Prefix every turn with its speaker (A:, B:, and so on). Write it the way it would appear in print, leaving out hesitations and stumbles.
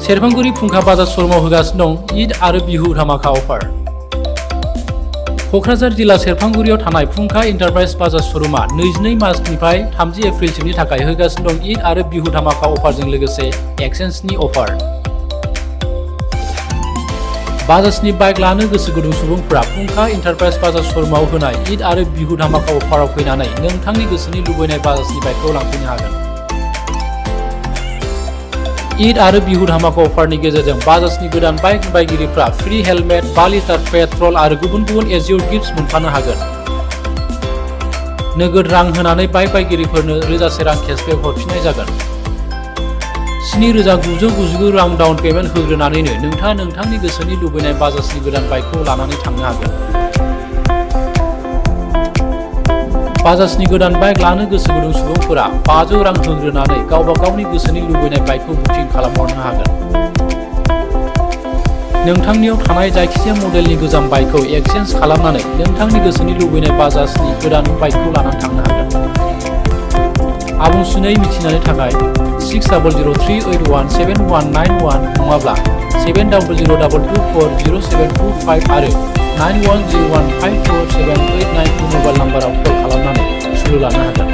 A: सेरफांगुरि फुंखा बाजार श'रुमाव होगासिनो दं ईद आरो बिहु धामाका अफार। क'क्राझार जिल्ला सेरफांगुरियाव थानाय फुंखा एन्टारप्राइज बाजार श'रुमा 22 मार्चनिफ्राय 30 एप्रिलसिमनि थाखाय होगासिनो दं ईद आरो बिहु धामाका अफारजों लोगोसे एक्सचेन्जनि अफार। बाजाजनि बाइक लानो गोसो गुदुं सुबुंफोरा फुंखा एन्टारप्राइज बाजार श'रुमाव होनाय ईद आरो बिहु धामाका अफाराव फैनानै नोंथांनि गोसोनि लुबैनाय बाजाजनि बाइकखौ लांफैनो हागोन। ईद आरो बिहु धामाका अफारनि गेजेरजों बाजाजनि गोदान बाइक बायगिरिफ्रा फ्री हेलमेट, 5 लिटार पेट्रल आरो गुबुन गुबुन एजियर गिफ्ट्स मोनफानो हागोन। नोगोद रां होनानै बाइक बायगिरिफोरनो रोजासे रां केशबेक हरफिननाय जागोन। 7,999 रां डाउन पेमेन्ट होग्रोनानैनो नोंथाङा नोंथांनि गोसोनि लुबैनाय बाजाजनि गोदान बाइकखौ लानानै थांनो हागोन। बाजाजनि गोदान बाइक लानो गोसो गुदुं सुबुंफोरा 500 रां होग्रोनानै गावबा गावनि गोसोनि लुबैनाय बाइकखौ बुकिं खालामहरनो हागोन। नोंथांनियाव थानाय जायखिजाया मडेलनि गोजाम बाइकखौ एक्सचेन्ज खालामनानै नोंथांनि गोसोनि लुबैनाय बाजाजनि गोदान बाइकखौ लानानै थांनो हागोन। आबुंसिनै मिथिनायनि थाखाय 6003817191 नङाब्ला 7002240725 आरो 9101547892 मबाइल नाम्बाराव कल खालामनानै सुलु लानो हागोन।